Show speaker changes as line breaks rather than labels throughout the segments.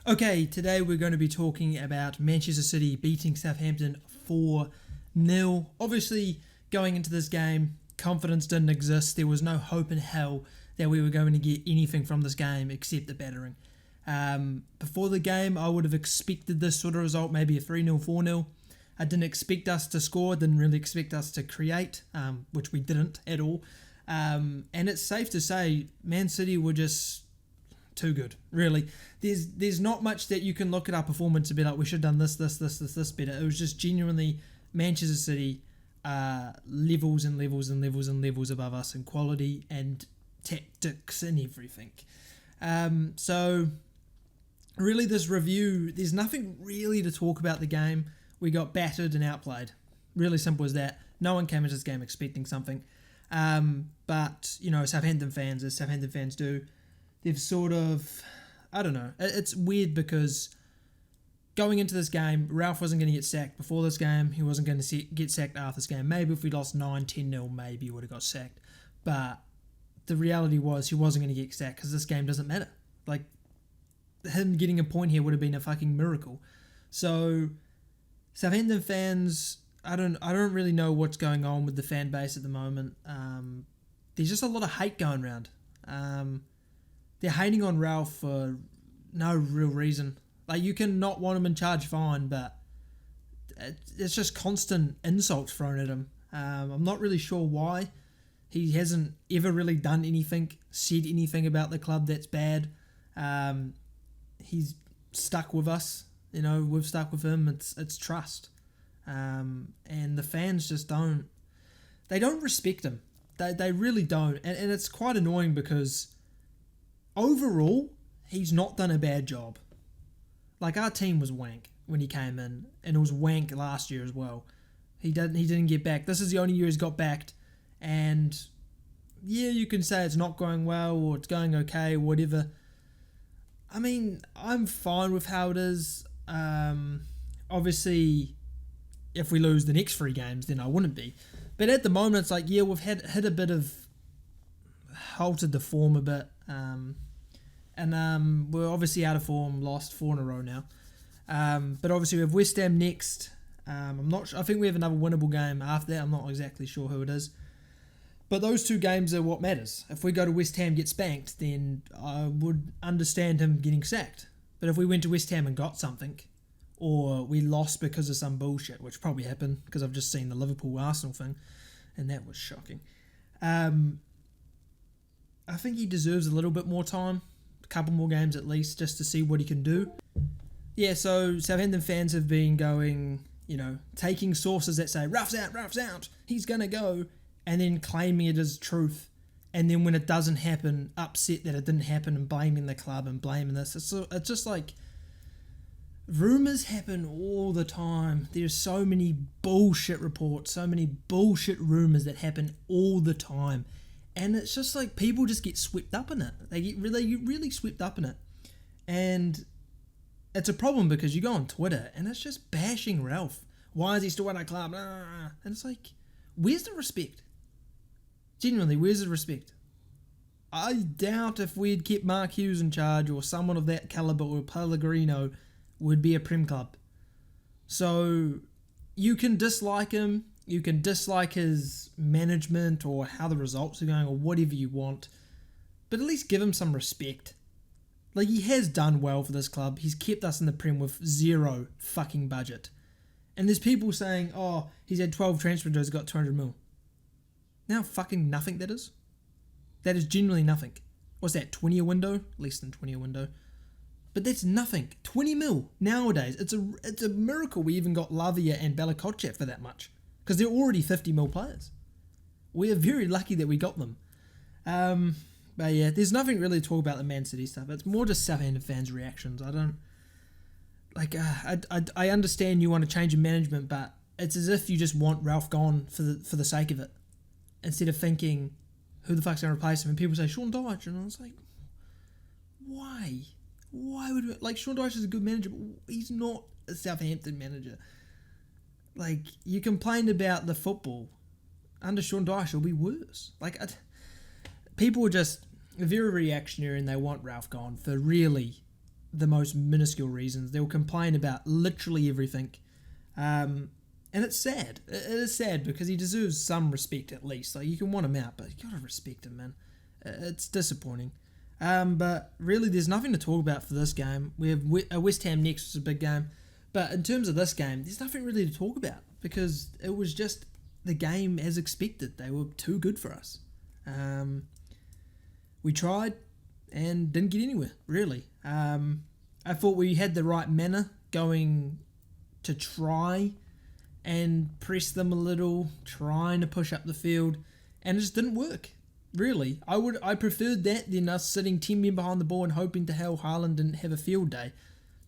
Okay, today we're going to be talking about Manchester City beating Southampton 4-0. Obviously, going into this game, confidence didn't exist. There was no hope in hell that we were going to get anything from this game except the battering. Before the game, I would have expected this sort of result, maybe a 3-0, 4-0. I didn't expect us to score, didn't really expect us to create, which we didn't at all. And it's safe to say Man City were just too good, really. There's not much that you can look at our performance and be like, we should have done this better. It was just genuinely Manchester City levels and levels and levels and levels above us in quality and tactics and everything. So really this review, there's nothing really to talk about the game. We got battered and outplayed. Really simple as that. No one came into this game expecting something. But, you know, Southampton fans, as Southampton fans do, they've sort of, I don't know, it's weird because going into this game, Ralph wasn't going to get sacked before this game, he wasn't going to get sacked after this game. Maybe if we lost 9-10-0, maybe he would have got sacked. But the reality was he wasn't going to get sacked because this game doesn't matter. Like, him getting a point here would have been a fucking miracle. So, Southampton fans, I don't really know what's going on with the fan base at the moment. There's just a lot of hate going around. They're hating on Ralph for no real reason. Like, you can not want him in charge, fine, but it's just constant insults thrown at him. I'm not really sure why. He hasn't ever really done anything, said anything about the club that's bad. He's stuck with us. You know, we've stuck with him. It's trust. And the fans just don't respect him. They really don't. And it's quite annoying because overall, he's not done a bad job. Like, our team was wank when he came in, and it was wank last year as well. He didn't get back. This is the only year he's got backed, and yeah, you can say it's not going well or it's going okay or whatever. I mean, I'm fine with how it is. Obviously, if we lose the next 3 games, then I wouldn't be. But at the moment, it's like, yeah, we've hit a bit of halted the form a bit. And we're obviously out of form, lost 4 in a row now. But obviously we have West Ham next. I'm not sure. I think we have another winnable game after that. I'm not exactly sure who it is. But those 2 games are what matters. If we go to West Ham, get spanked, then I would understand him getting sacked. But if we went to West Ham and got something, or we lost because of some bullshit, which probably happened because I've just seen the Liverpool-Arsenal thing, and that was shocking. I think he deserves a little bit more time. A couple more games at least, just to see what he can do. Yeah, so Southampton fans have been going, you know, taking sources that say, Ralph's out, he's going to go, and then claiming it as truth. And then when it doesn't happen, upset that it didn't happen and blaming the club and blaming this. It's just like, rumours happen all the time. There's so many bullshit reports, so many bullshit rumours that happen all the time. And it's just like people just get swept up in it. They get really swept up in it. And it's a problem because you go on Twitter and it's just bashing Ralph. Why is he still at our club? And it's like, where's the respect? Genuinely, where's the respect? I doubt if we'd kept Mark Hughes in charge or someone of that calibre or Pellegrino would be a Prem club. So you can dislike him. You can dislike his management or how the results are going or whatever you want. But at least give him some respect. Like, he has done well for this club. He's kept us in the Prem with 0 fucking budget. And there's people saying, oh, he's had 12 transfer windows, got 200 mil. Now fucking nothing that is. That is genuinely nothing. What's that, 20 a window? Less than 20 a window. But that's nothing. 20 mil nowadays. It's a miracle we even got Lavia and Bella-Kotchap for that much. Because they're already 50 mil players. We are very lucky that we got them. But yeah, there's nothing really to talk about the Man City stuff. It's more just Southampton fans' reactions. I don't... Like, I understand you want to change your management, but it's as if you just want Ralph gone for the sake of it. Instead of thinking, who the fuck's going to replace him? And people say, Sean Dyche. And I was like, why? Why would we... Like, Sean Dyche is a good manager, but he's not a Southampton manager. Like, you complained about the football. Under Sean Dyche, it'll be worse. Like, people are just very reactionary and they want Ralph gone for really the most minuscule reasons. They'll complain about literally everything. And it's sad. It is sad because he deserves some respect at least. Like, you can want him out, but you got to respect him, man. It's disappointing. But really, there's nothing to talk about for this game. We have West Ham next, which is a big game. But in terms of this game, there's nothing really to talk about because it was just the game as expected. They were too good for us. We tried and didn't get anywhere, really. I thought we had the right manner going to try and press them a little, trying to push up the field, and it just didn't work. Really, I preferred that than us sitting 10 men behind the ball and hoping to hell Haaland didn't have a field day,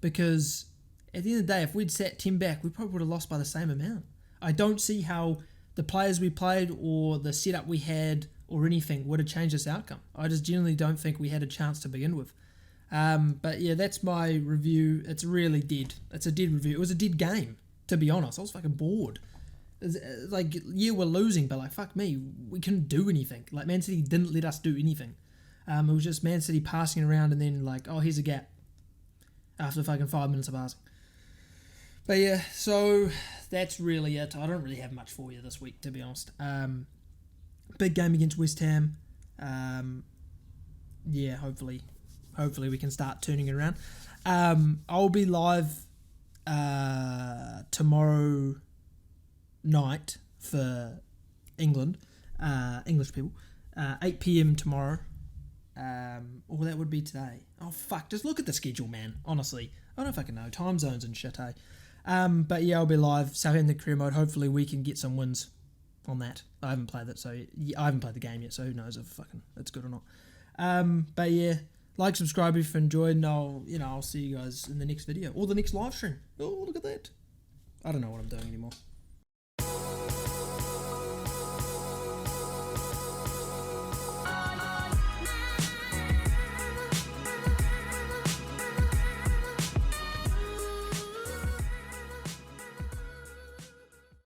because at the end of the day, if we'd sat 10 back, we probably would have lost by the same amount. I don't see how the players we played or the setup we had or anything would have changed this outcome. I just genuinely don't think we had a chance to begin with. But yeah, that's my review. It's really dead. It's a dead review. It was a dead game, to be honest. I was fucking bored. Like, yeah, we're losing, but like, fuck me, we couldn't do anything. Like, Man City didn't let us do anything. It was just Man City passing around and then like, oh, here's a gap after fucking 5 minutes of passing. But yeah, so that's really it. I don't really have much for you this week, to be honest. Big game against West Ham. Yeah, hopefully we can start turning it around. I'll be live tomorrow night for England, English people, 8 p.m. tomorrow, or that would be today. Oh fuck, just look at the schedule, man. Honestly, I don't fucking know, time zones and shit, hey. But yeah, I'll be live, Southampton career mode. Hopefully we can get some wins on that. I haven't played it, so I haven't played the game yet, so who knows if fucking it's good or not. But yeah, like, subscribe if you enjoyed, and I'll see you guys in the next video or the next live stream. Oh, look at that. I don't know what I'm doing anymore.